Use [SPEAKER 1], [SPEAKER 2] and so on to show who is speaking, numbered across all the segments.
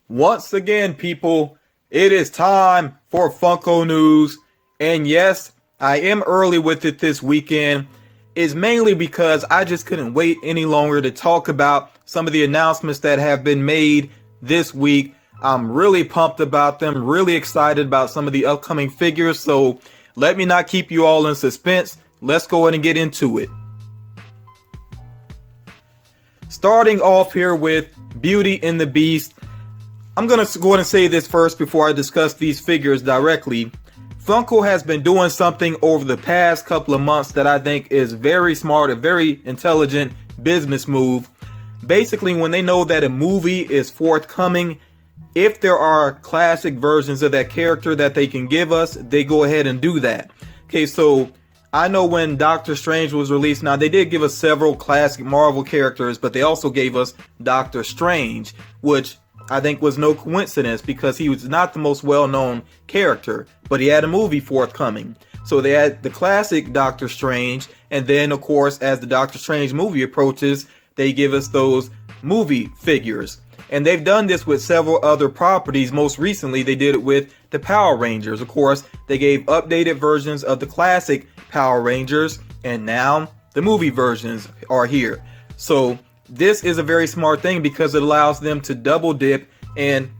[SPEAKER 1] Once again, people, it is time for Funko news. And yes, I am early with it this weekend. It's mainly because I just couldn't wait any longer to talk about some of the announcements that have been made this week. I'm really pumped about them, really excited about some of the upcoming figures. So let me not keep you all in suspense. Let's go ahead and get into it. Starting off here with Beauty and the Beast. I'm going to go ahead and say this first before I discuss these figures directly. Funko has been doing something over the past couple of months that I think is very smart, a very intelligent business move. Basically, when they know that a movie is forthcoming, if there are classic versions of that character that they can give us, they go ahead and do that. Okay, so I know when Doctor Strange was released, now they did give us several classic Marvel characters, but they also gave us Doctor Strange, which I think was no coincidence because he was not the most well-known character, but he had a movie forthcoming. So they had the classic Doctor Strange, and then of course as the Doctor Strange movie approaches, they give us those movie figures. And they've done this with several other properties. Most recently they did it with the Power Rangers. Of course, they gave updated versions of the classic Power Rangers, and now the movie versions are here. So this is a very smart thing because it allows them to double dip, and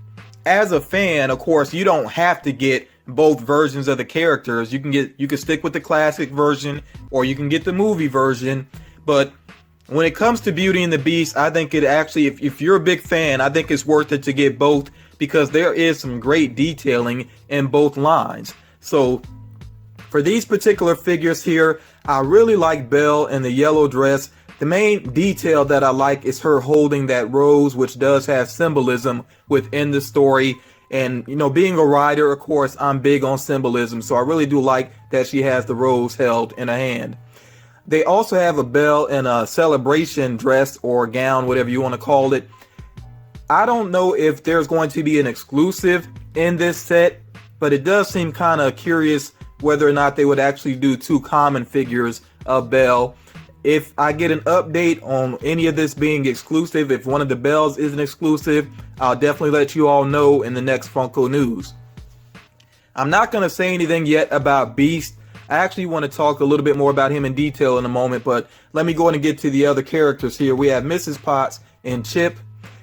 [SPEAKER 1] as a fan, of course, you don't have to get both versions of the characters. You can stick with the classic version or you can get the movie version. But when it comes to Beauty and the Beast, I think it actually, if you're a big fan, I think it's worth it to get both because there is some great detailing in both lines. So for these particular figures here, I really like Belle in the yellow dress. The main detail that I like is her holding that rose, which does have symbolism within the story. And, you know, being a writer, of course, I'm big on symbolism. So I really do like that she has the rose held in her hand. They also have a Belle in a celebration dress or gown, whatever you want to call it. I don't know if there's going to be an exclusive in this set, but it does seem kind of curious whether or not they would actually do two common figures of Belle. If I get an update on any of this being exclusive, if one of the Belles isn't exclusive, I'll definitely let you all know in the next Funko news. I'm not going to say anything yet about Beast. I actually want to talk a little bit more about him in detail in a moment, but let me go ahead and get to the other characters here. We have Mrs. Potts and Chip.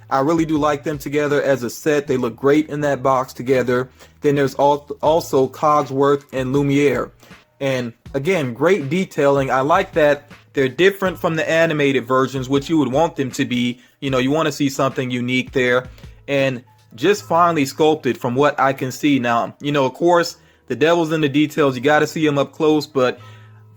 [SPEAKER 1] I really do like them together as a set. They look great in that box together. Then there's also Cogsworth and Lumiere. And again, great detailing. I like that they're different from the animated versions, which you would want them to be. You know, you want to see something unique there. And just finely sculpted from what I can see. Now, you know, of course, the devil's in the details. You got to see them up close. But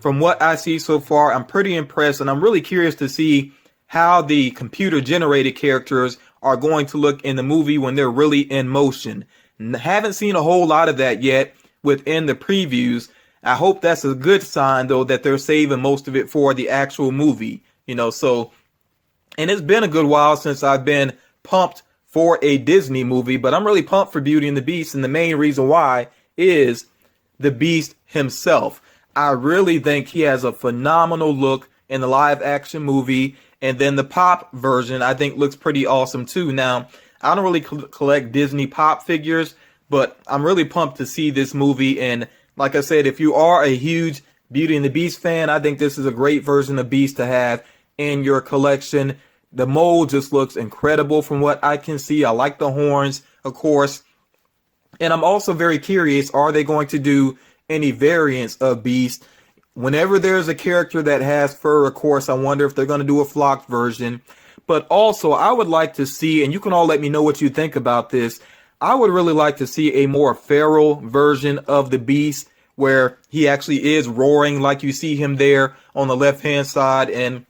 [SPEAKER 1] from what I see so far, I'm pretty impressed. And I'm really curious to see how the computer generated characters are going to look in the movie when they're really in motion. Haven't seen a whole lot of that yet within the previews. I hope that's a good sign, though, that they're saving most of it for the actual movie, you know. So, and it's been a good while since I've been pumped for a Disney movie, but I'm really pumped for Beauty and the Beast. And the main reason why is the Beast himself. I really think he has a phenomenal look in the live action movie. And then the Pop version, I think, looks pretty awesome, too. Now, I don't really collect Disney Pop figures, but I'm really pumped to see this movie. And like I said, if you are a huge Beauty and the Beast fan, I think this is a great version of Beast to have in your collection. The mold just looks incredible from what I can see. I like the horns, of course. And I'm also very curious, are they going to do any variants of Beast? Whenever there's a character that has fur, of course, I wonder if they're going to do a flocked version. But also, I would like to see, and you can all let me know what you think about this, I would really like to see a more feral version of the Beast where he actually is roaring like you see him there on the left-hand side. And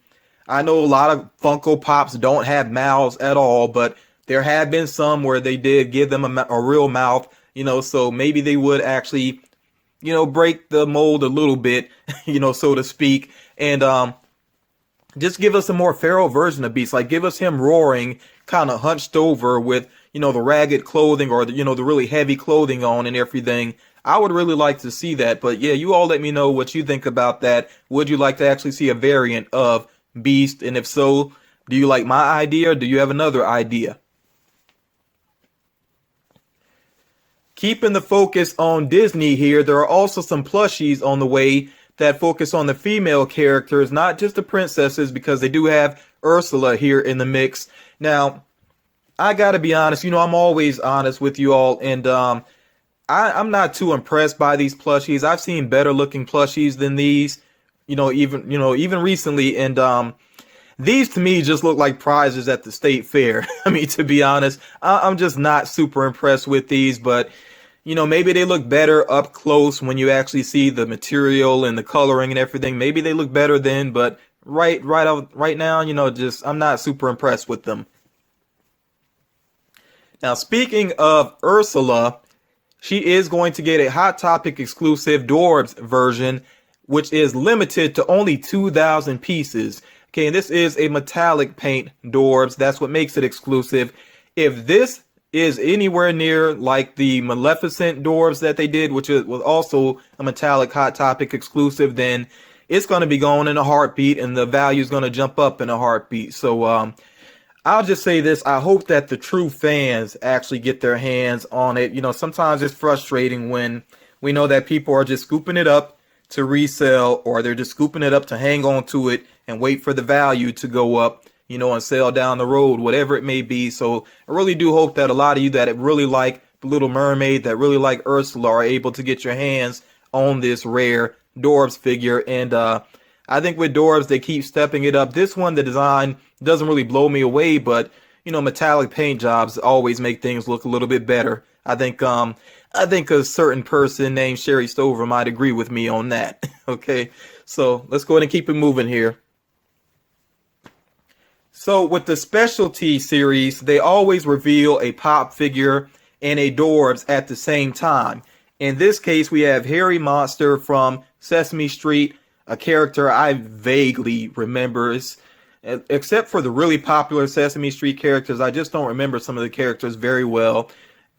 [SPEAKER 1] I know a lot of Funko Pops don't have mouths at all, but there have been some where they did give them a real mouth, you know, so maybe they would actually, you know, break the mold a little bit, you know, so to speak, and just give us a more feral version of Beast. Like, give us him roaring, kind of hunched over with, you know, the ragged clothing or, you know, the really heavy clothing on and everything. I would really like to see that. But yeah, you all let me know what you think about that. Would you like to actually see a variant of Beast? And if so, do you like my idea or do you have another idea? keeping the focus on Disney here, there are also some plushies on the way that focus on the female characters, not just the princesses, because they do have Ursula here in the mix. Now, I gotta be honest, I'm always honest with you all, and I'm not too impressed by these plushies. I've seen better looking plushies than these, even recently, and these to me just look like prizes at the state fair. I mean, to be honest, I'm just not super impressed with these, but maybe they look better up close when you actually see the material and the coloring and everything. Maybe they look better then, but right now, just I'm not super impressed with them. Now, speaking of Ursula, she is going to get a Hot Topic exclusive Dorbs version, which is limited to only 2,000 pieces. Okay, and this is a metallic paint Dorbs. That's what makes it exclusive. If this is anywhere near like the Maleficent Dorbs that they did, which was also a metallic Hot Topic exclusive, then it's going to be going in a heartbeat, and the value is going to jump up in a heartbeat. So I'll just say this. I hope that the true fans actually get their hands on it. Sometimes it's frustrating when we know that people are just scooping it up to resell, or they're just scooping it up to hang on to it and wait for the value to go up, and sell down the road, whatever it may be. So I really do hope that a lot of you that really like The Little Mermaid, that really like Ursula, are able to get your hands on this rare Dorbs figure. And I think with Dorbs, they keep stepping it up. This one, the design doesn't really blow me away, but metallic paint jobs always make things look a little bit better. I think a certain person named Sherry Stover might agree with me on that. Okay, so let's go ahead and keep it moving here. So with the specialty series, they always reveal a pop figure and a Dorbs at the same time. In this case, we have Harry Monster from Sesame Street, a character I vaguely remember. Except for the really popular Sesame Street characters, I just don't remember some of the characters very well.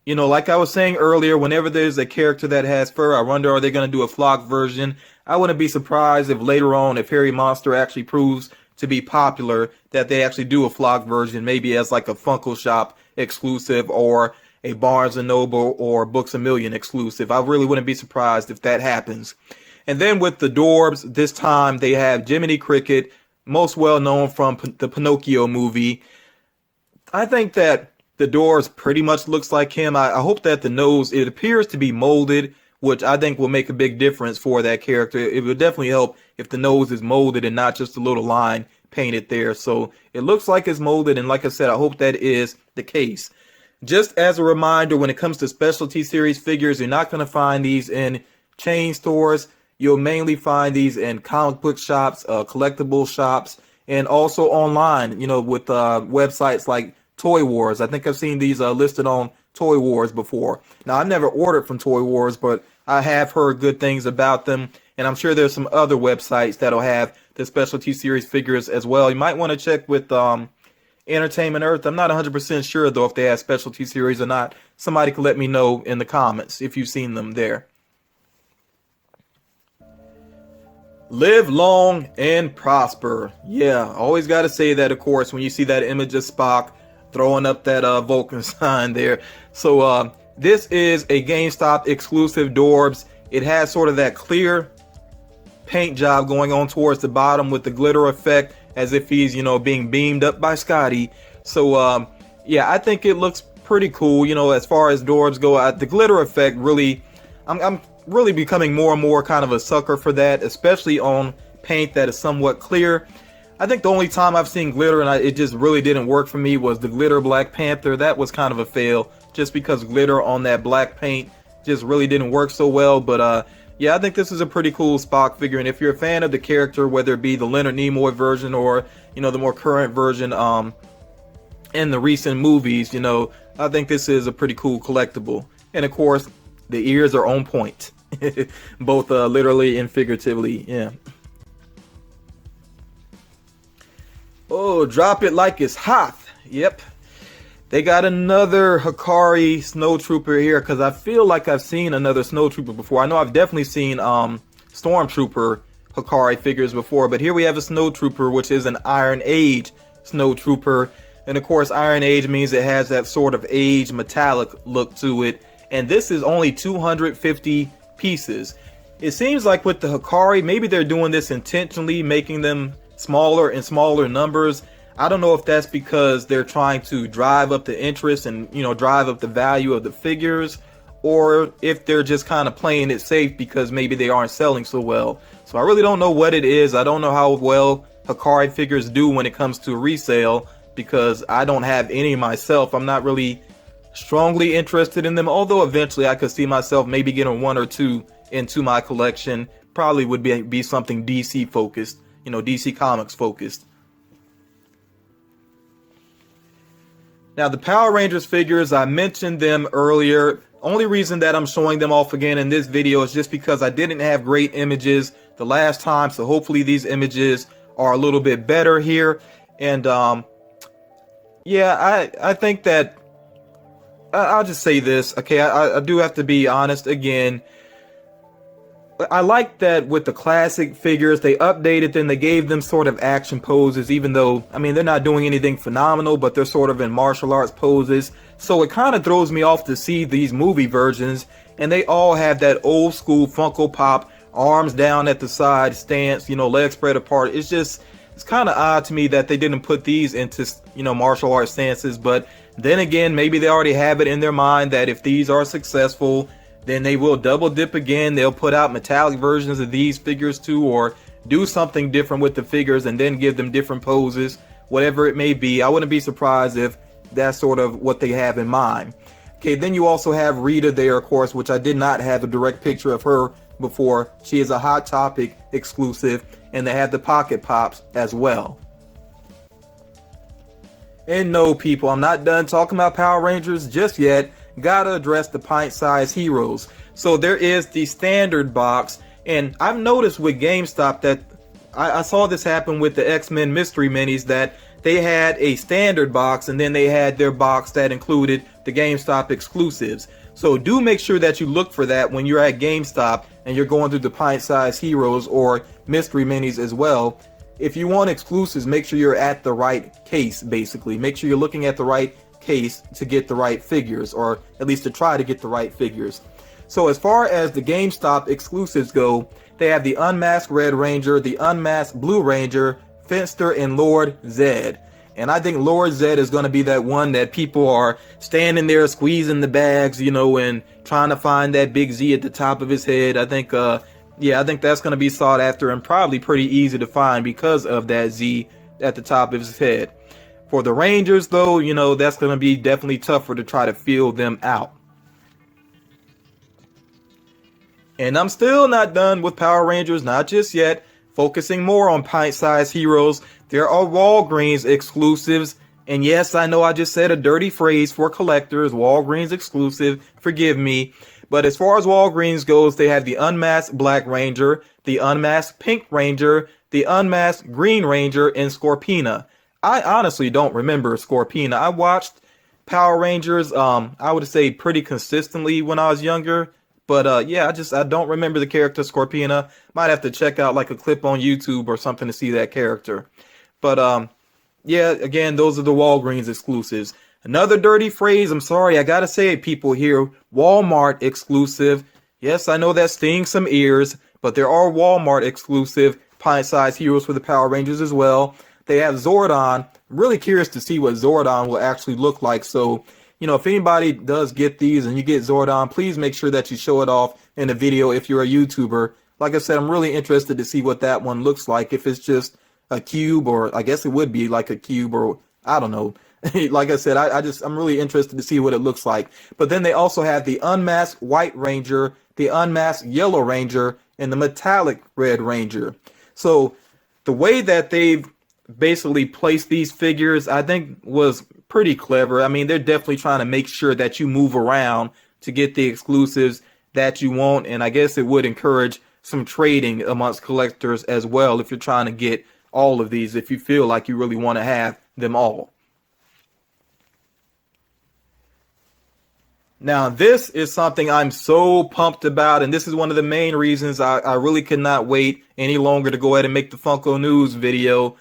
[SPEAKER 1] Like I was saying earlier, whenever there's a character that has fur, I wonder, are they going to do a flock version? I wouldn't be surprised if later on, if Harry Monster actually proves to be popular, that they actually do a flock version, maybe as like a Funko Shop exclusive, or a Barnes & Noble or Books A Million exclusive. I really wouldn't be surprised if that happens. And then with the Dorbs, this time they have Jiminy Cricket, most well known from the Pinocchio movie. I think that the Dorbs pretty much looks like him. I hope that the nose, it appears to be molded, which I think will make a big difference for that character. It would definitely help if the nose is molded and not just a little line painted there. So it looks like it's molded, and like I said, I hope that is the case. Just as a reminder, when it comes to specialty series figures, you're not going to find these in chain stores. You'll mainly find these in comic book shops, collectible shops, and also online, with websites like Toy Wars. I think I've seen these listed on Toy Wars before. Now, I've never ordered from Toy Wars, but I have heard good things about them, and I'm sure there's some other websites that'll have the specialty series figures as well. You might want to check with Entertainment Earth. I'm not 100% sure, though, if they have specialty series or not. Somebody could let me know in the comments if you've seen them there. Live long and prosper. Yeah, always got to say that, of course, when you see that image of Spock throwing up that Vulcan sign there. So this is a GameStop exclusive Dorbs. It has sort of that clear paint job going on towards the bottom with the glitter effect, as if he's, being beamed up by Scotty. So yeah, I think it looks pretty cool. As far as Dorbs go, the glitter effect really, I'm really becoming more and more kind of a sucker for that, especially on paint that is somewhat clear. I think the only time I've seen glitter and it just really didn't work for me was the glitter Black Panther. That was kind of a fail, just because glitter on that black paint just really didn't work so well. But yeah, I think this is a pretty cool Spock figure, and if you're a fan of the character, whether it be the Leonard Nimoy version or the more current version in the recent movies, I think this is a pretty cool collectible. And of course, the ears are on point. Both literally and figuratively. Yeah. Oh, drop it like it's hot. Yep. They got another Hikari Snowtrooper here, because I feel like I've seen another Snowtrooper before. I know I've definitely seen Stormtrooper Hikari figures before, but here we have a Snowtrooper, which is an Iron Age Snowtrooper. And of course, Iron Age means it has that sort of age metallic look to it. and this is only 250 pieces. It seems like with the Hikari, maybe they're doing this intentionally, making them smaller and smaller numbers. I don't know if that's because they're trying to drive up the interest and, you know, drive up the value of the figures, or if they're just kind of playing it safe because maybe they aren't selling so well. So I really don't know what it is. I don't know how well Hikari figures do when it comes to resale, because I don't have any myself. I'm not really strongly interested in them, although eventually I could see myself maybe getting one or two into my collection. Probably would be something DC focused, you know, DC Comics focused. Now the Power Rangers figures, I mentioned them earlier. Only reason that I'm showing them off again in this video is just because I didn't have great images the last time, so hopefully these images are a little bit better here. And yeah, I think that I'll just say this, okay? I do have to be honest again. I like that with the classic figures, they updated them, they gave them sort of action poses, even though, I mean, they're not doing anything phenomenal, but they're sort of in martial arts poses. So it kind of throws me off to see these movie versions, and they all have that old school Funko Pop, arms down at the side stance, you know, legs spread apart. It's kind of odd to me that they didn't put these into, you know, martial arts stances. But then again, maybe they already have it in their mind that if these are successful, then they will double dip again. They'll put out metallic versions of these figures too, or do something different with the figures and then give them different poses, whatever it may be. I wouldn't be surprised if that's sort of what they have in mind. Okay, then you also have Rita there, of course, which I did not have a direct picture of her before. She is a Hot Topic exclusive, and they have the Pocket Pops as well. And no, people, I'm not done talking about Power Rangers just yet. Gotta address the Pintsized Heroes. So there is the standard box, and I've noticed with GameStop that I saw this happen with the X-Men Mystery Minis, that they had a standard box and then they had their box that included the GameStop exclusives. So do make sure that you look for that when you're at GameStop and you're going through the Pintsized Heroes or Mystery Minis as well. If you want exclusives, make sure you're at the right case, basically. Make sure you're looking at the right case to get the right figures, or at least to try to get the right figures. So as far as the GameStop exclusives go, they have the Unmasked Red Ranger, the Unmasked Blue Ranger, Finster, and Lord Zed. And I think Lord Zed is going to be that one that people are standing there squeezing the bags, you know, and trying to find that big Z at the top of his head. I think yeah, I think that's going to be sought after and probably pretty easy to find because of that Z at the top of his head. For the Rangers, though, you know, that's going to be definitely tougher to try to feel them out. And I'm still not done with Power Rangers, not just yet. Focusing more on Pint-Sized Heroes, there are Walgreens exclusives. And yes, I know I just said a dirty phrase for collectors, Walgreens exclusive, forgive me. But as far as Walgreens goes, they have the Unmasked Black Ranger, the Unmasked Pink Ranger, the Unmasked Green Ranger, and Scorpina. I honestly don't remember Scorpina. I watched Power Rangers, I would say pretty consistently when I was younger. But yeah, I don't remember the character Scorpina. Might have to check out like a clip on YouTube or something to see that character. But yeah, again, those are the Walgreens exclusives. Another dirty phrase, I'm sorry, I gotta say it, people here, Walmart exclusive. Yes, I know that stings some ears, but there are Walmart exclusive Pint-Sized Heroes for the Power Rangers as well. They have Zordon. I'm really curious to see what Zordon will actually look like. So, you know, if anybody does get these and you get Zordon, please make sure that you show it off in a video if you're a YouTuber. Like I said, I'm really interested to see what that one looks like. If it's just a cube, or I guess it would be like a cube, or I don't know. Like I said, I'm really interested to see what it looks like. But then they also have the Unmasked White Ranger, the Unmasked Yellow Ranger, and the Metallic Red Ranger. So the way that they've basically placed these figures, I think, was pretty clever. I mean, they're definitely trying to make sure that you move around to get the exclusives that you want. And I guess it would encourage some trading amongst collectors as well if you're trying to get all of these, if you feel like you really want to have them all. Now, this is something I'm so pumped about, and this is one of the main reasons I really could not wait any longer to go ahead and make the Funko News video.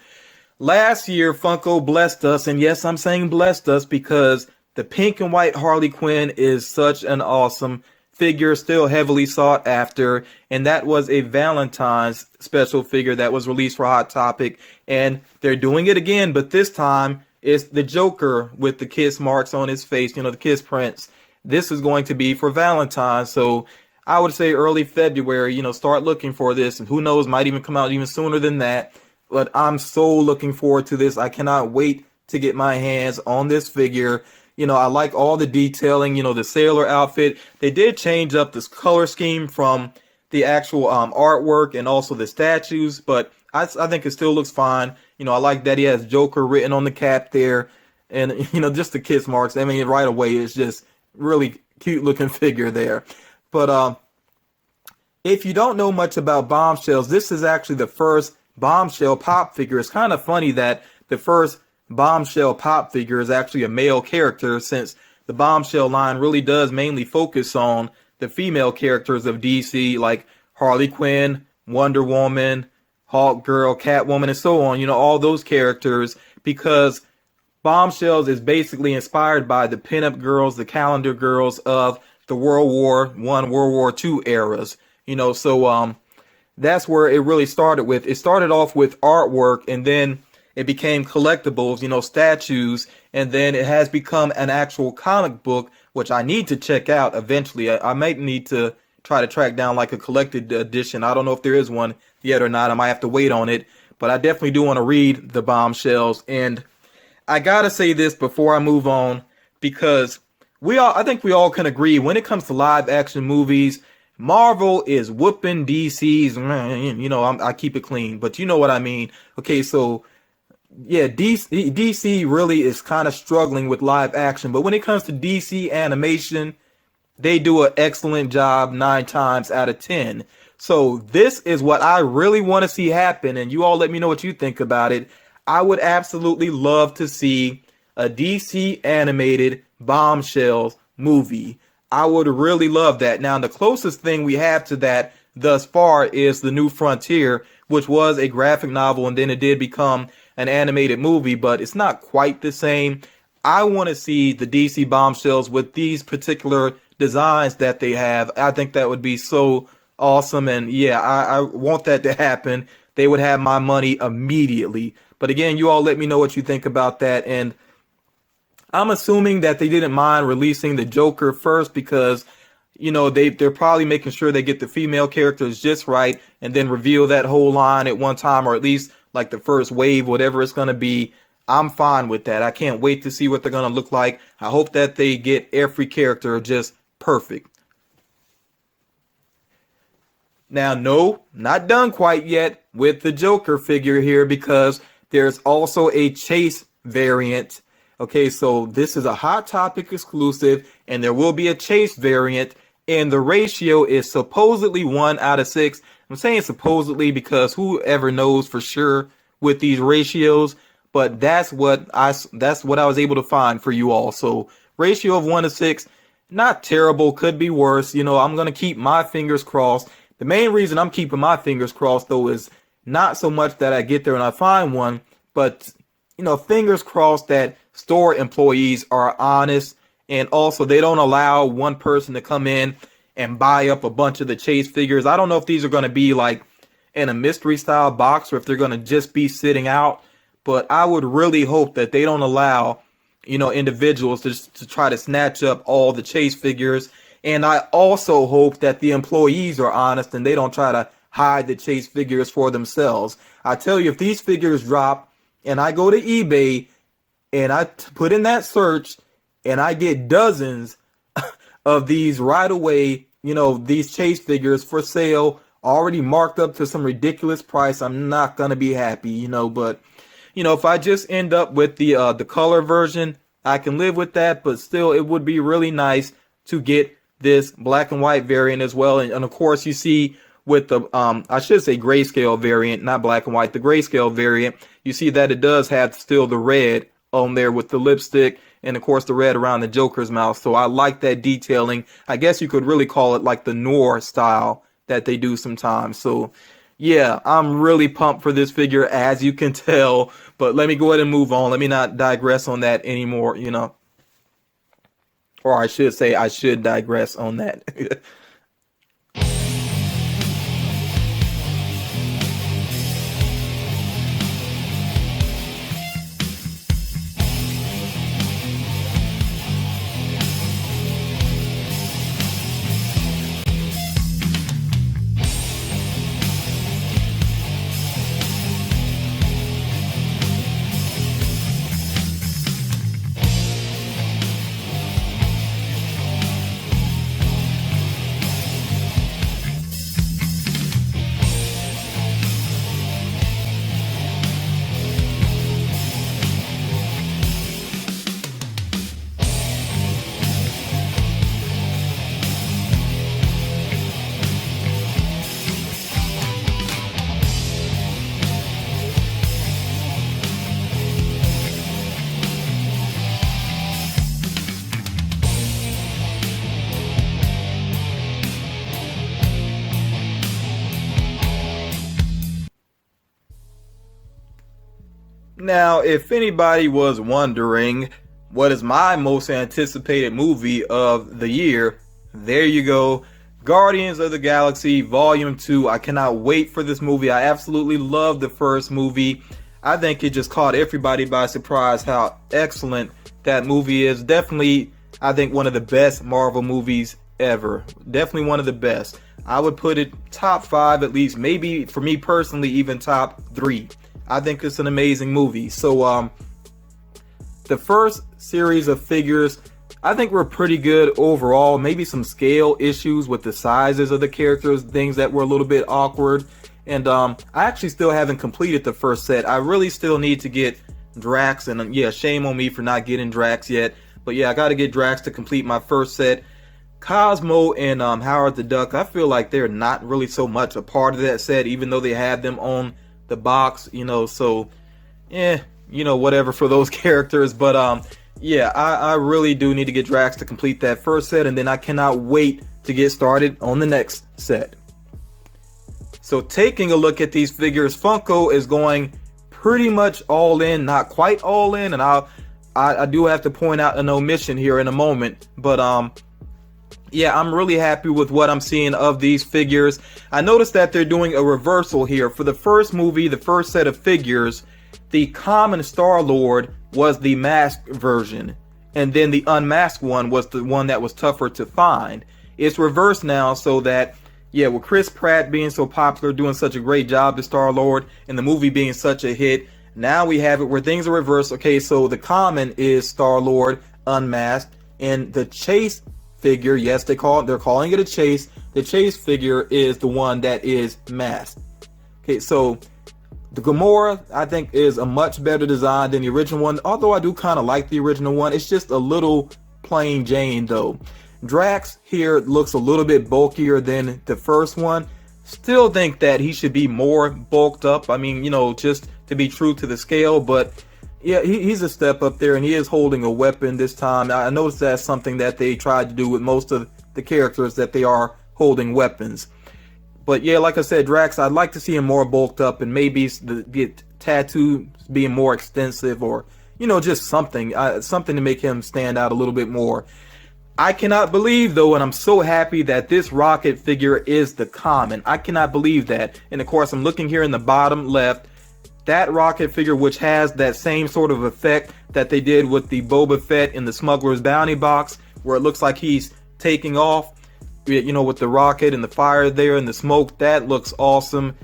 [SPEAKER 1] Last year, Funko blessed us, and yes, I'm saying blessed us because The pink and white Harley Quinn is such an awesome figure, still heavily sought after, and that was a Valentine's special figure that was released for Hot Topic, and they're doing it again, but this time it's the Joker with the kiss marks on his face, you know, the kiss prints. This is going to be for Valentine's, so I would say early February, you know, start looking for this, and who knows, might even come out even sooner than that. But I'm so looking forward to this. I cannot wait to get my hands on this figure. You know, I like all the detailing, you know, the sailor outfit. They did change up this color scheme from the actual artwork and also the statues, but I think it still looks fine. You know, I like that he has Joker written on the cap there, and, you know, just the kiss marks. I mean, right away, it's just really cute looking figure there. But if you don't know much about Bombshells, this is actually the first Bombshell Pop figure. It's kind of funny that the first Bombshell Pop figure is actually a male character, since the Bombshell line really does mainly focus on the female characters of DC, like Harley Quinn, Wonder Woman, Hawk Girl, Catwoman, and so on. You know, all those characters, because Bombshells is basically inspired by the pinup girls, the calendar girls of the World War I, World War II eras. You know, so that's where it really started with. It started off with artwork, and then it became collectibles, you know, statues, and then it has become an actual comic book, which I need to check out eventually. I might need to try to track down like a collected edition. I don't know if there is one yet or not. I might have to wait on it, but I definitely do want to read the Bombshells. And I gotta say this before I move on, because I think we all can agree when it comes to live action movies, Marvel is whooping DC's, you know, I keep it clean, but you know what I mean. Okay, so yeah, DC really is kind of struggling with live action, but when it comes to DC animation, they do an excellent job 9 times out of 10. So this is what I really want to see happen, and you all let me know what you think about it. I would absolutely love to see a DC animated Bombshells movie. I would really love that. Now, the closest thing we have to that thus far is The New Frontier, which was a graphic novel, and then it did become an animated movie, but it's not quite the same. I want to see the DC Bombshells with these particular designs that they have. I think that would be so awesome, and yeah, I want that to happen. They would have my money immediately. But again, you all let me know what you think about that, and I'm assuming that they didn't mind releasing the Joker first because, you know, they're probably making sure they get the female characters just right and then reveal that whole line at one time, or at least like the first wave, whatever it's going to be. I'm fine with that. I can't wait to see what they're going to look like. I hope that they get every character just perfect. Now, no, not done quite yet with the Joker figure here, because there's also a Chase variant. Okay, so this is a Hot Topic exclusive, and there will be a Chase variant, and the ratio is supposedly 1/6. I'm saying supposedly because whoever knows for sure with these ratios, but that's what I was able to find for you all. So ratio of 1/6, not terrible, could be worse. You know, I'm gonna keep my fingers crossed. The main reason I'm keeping my fingers crossed though is not so much that I get there and I find one, but you know, fingers crossed that store employees are honest, and also they don't allow one person to come in and buy up a bunch of the Chase figures. I don't know if these are going to be like in a mystery style box or if they're going to just be sitting out, but I would really hope that they don't allow, you know, individuals to try to snatch up all the Chase figures. And I also hope that the employees are honest and they don't try to hide the Chase figures for themselves. I tell you, if these figures drop and I go to eBay and I put in that search and I get dozens of these right away, you know, these Chase figures for sale, already marked up to some ridiculous price, I'm not going to be happy, you know. But, you know, if I just end up with the color version, I can live with that. But still, it would be really nice to get this black and white variant as well. And of course, you see with the, I should say grayscale variant, not black and white, the grayscale variant, you see that it does have still the red on there with the lipstick, and of course the red around the Joker's mouth. So I like that detailing. I guess you could really call it like the noir style that they do sometimes. So yeah, I'm really pumped for this figure, as you can tell. But let me go ahead and move on. Let me not digress on that anymore, you know. Or I should say, I should digress on that. Now, if anybody was wondering what is my most anticipated movie of the year, there you go. Guardians of the Galaxy Volume 2. I cannot wait for this movie. I absolutely love the first movie. I think it just caught everybody by surprise how excellent that movie is. Definitely, I think one of the best Marvel movies ever. Definitely one of the best. I would put it top 5 at least. Maybe, for me personally, even top 3. I think it's an amazing movie. So, the first series of figures, I think were pretty good overall. Maybe some scale issues with the sizes of the characters, things that were a little bit awkward. And I actually still haven't completed the first set. I really still need to get Drax, and yeah, shame on me for not getting Drax yet. But yeah, I got to get Drax to complete my first set. Cosmo and Howard the Duck, I feel like they're not really so much a part of that set, even though they have them on the box, you know, so whatever for those characters. But yeah, I really do need to get Drax to complete that first set, and then I cannot wait to get started on the next set. So taking a look at these figures, Funko is going pretty much all in, not quite all in, and I do have to point out an omission here in a moment, but yeah, I'm really happy with what I'm seeing of these figures. I noticed that they're doing a reversal here. For the first movie, the first set of figures, the common Star-Lord was the masked version, and then the unmasked one was the one that was tougher to find. It's reversed now, so that, yeah, with Chris Pratt being so popular, doing such a great job as Star-Lord, and the movie being such a hit, now we have it where things are reversed. Okay, so the common is Star-Lord unmasked, and the chase figure, yes, they're calling it a chase. The chase figure is the one that is masked. Okay, so the Gamora, I think, is a much better design than the original one, although I do kind of like the original one. It's just a little plain Jane, though. Drax here looks a little bit bulkier than the first one. Still think that he should be more bulked up. I mean, just to be true to the scale, but yeah, he's a step up there, and he is holding a weapon this time. I noticed that's something that they tried to do with most of the characters, that they are holding weapons. But yeah, like I said, Drax, I'd like to see him more bulked up, and maybe the tattoos being more extensive, or just something to make him stand out a little bit more. I cannot believe, though, and I'm so happy that this Rocket figure is the common. I cannot believe that. And of course, I'm looking here in the bottom left. That Rocket figure, which has that same sort of effect that they did with the Boba Fett in the Smuggler's Bounty box, where it looks like he's taking off, with the rocket and the fire there and the smoke. That looks awesome.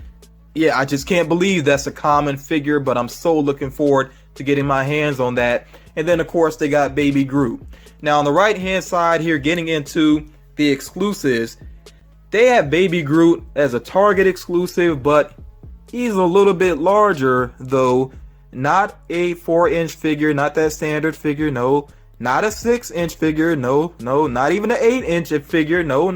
[SPEAKER 1] Yeah, I just can't believe that's a common figure, but I'm so looking forward to getting my hands on that. And then, of course, they got Baby Groot. Now, on the right-hand side here, getting into the exclusives, they have Baby Groot as a Target exclusive, but he's a little bit larger, though. Not a 4-inch figure, not that standard figure, no. Not a 6-inch figure, no. Not even an 8-inch figure, no.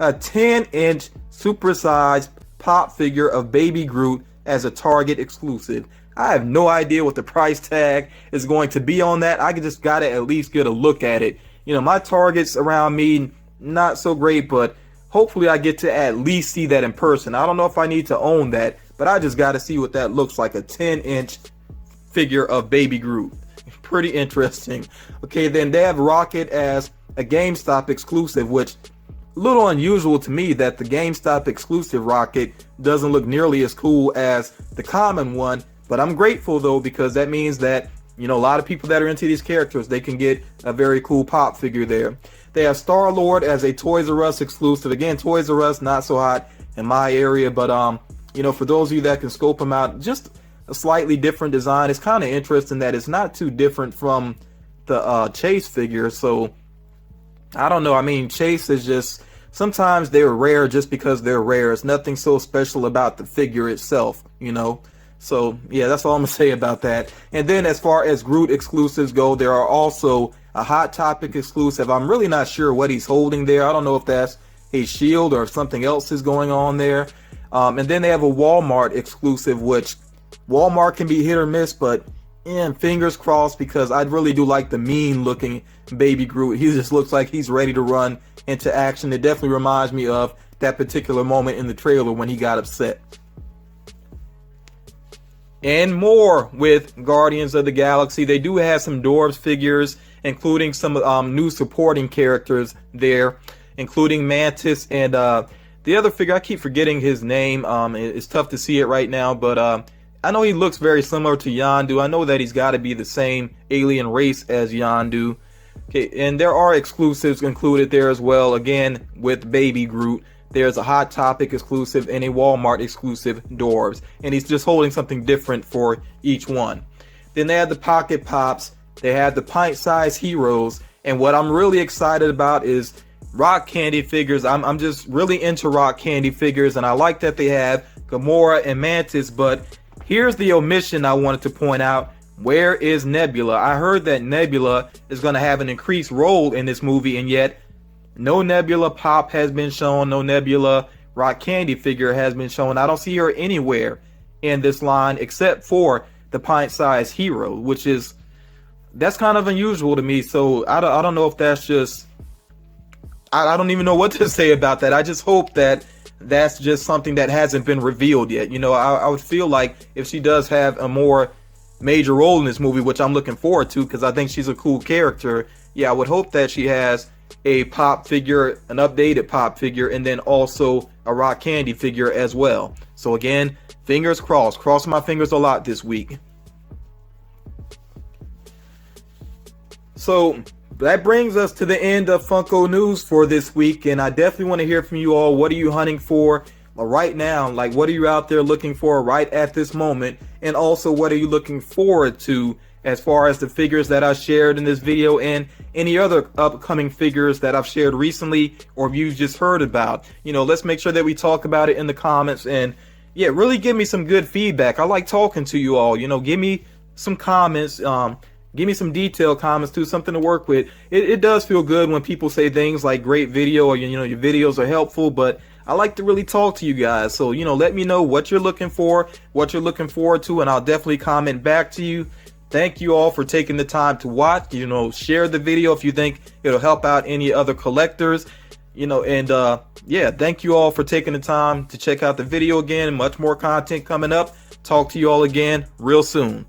[SPEAKER 1] A 10-inch supersized pop figure of Baby Groot as a Target exclusive. I have no idea what the price tag is going to be on that. I just gotta at least get a look at it. My Targets around me, not so great, but hopefully I get to at least see that in person. I don't know if I need to own that, but I just got to see what that looks like, a 10-inch figure of Baby Groot. pretty interesting. Okay, then they have Rocket as a GameStop exclusive, which a little unusual to me that the GameStop exclusive Rocket doesn't look nearly as cool as the common one. But I'm grateful though, because that means that, you know, a lot of people that are into these characters, they can get a very cool pop figure there. They have Star-Lord as a Toys R Us exclusive. Again, Toys R Us not so hot in my area, but you know, for those of you that can scope them out, just a slightly different design. It's kind of interesting that it's not too different from the Chase figure. So I don't know. I mean, Chase is just, sometimes they're rare just because they're rare. It's nothing so special about the figure itself, you know. So yeah, that's all I'm gonna say about that. And then as far as Groot exclusives go, there are also a Hot Topic exclusive. I'm really not sure what he's holding there. I don't know if that's a shield or something else is going on there. And then they have a Walmart exclusive, which Walmart can be hit or miss, but fingers crossed, because I really do like the mean looking baby Groot. He just looks like he's ready to run into action. It definitely reminds me of that particular moment in the trailer when he got upset. And more with Guardians of the Galaxy. They do have some Dwarves figures, including some new supporting characters there, including Mantis and the other figure. I keep forgetting his name. It's tough to see it right now, but I know he looks very similar to Yondu. I know that he's got to be the same alien race as Yondu. Okay, and there are exclusives included there as well. Again, with Baby Groot, there's a Hot Topic exclusive and a Walmart exclusive Dwarves, and he's just holding something different for each one. Then they have the Pocket Pops. They have the Pint-Sized Heroes, and what I'm really excited about is rock candy figures. I'm just really into rock candy figures, and I like that they have Gamora and Mantis, but here's the omission I wanted to point out. Where is Nebula? I heard that Nebula is going to have an increased role in this movie, and yet no Nebula Pop has been shown. No Nebula rock candy figure has been shown. I don't see her anywhere in this line except for the Pint-Sized Hero, which is, that's kind of unusual to me. So I don't know if that's just, I don't even know what to say about that. I just hope that that's just something that hasn't been revealed yet. You know, I would feel like if she does have a more major role in this movie, which I'm looking forward to because I think she's a cool character, yeah, I would hope that she has a pop figure, an updated pop figure, and then also a rock candy figure as well. So again, fingers crossed. Cross my fingers a lot this week. So that brings us to the end of Funko news for this week, and I definitely want to hear from you all. What are you hunting for right now? Like, what are you out there looking for right at this moment? And also, what are you looking forward to as far as the figures that I shared in this video and any other upcoming figures that I've shared recently or you've just heard about? You know, let's make sure that we talk about it in the comments, and yeah, really give me some good feedback. I like talking to you all. You know, give me some comments, give me some detailed comments too, something to work with. It does feel good when people say things like great video, or you know, your videos are helpful, but I like to really talk to you guys. So, you know, let me know what you're looking for, what you're looking forward to, and I'll definitely comment back to you. Thank you all for taking the time to watch. You know, share the video if you think it'll help out any other collectors. You know, and yeah, thank you all for taking the time to check out the video again. Much more content coming up. Talk to you all again real soon.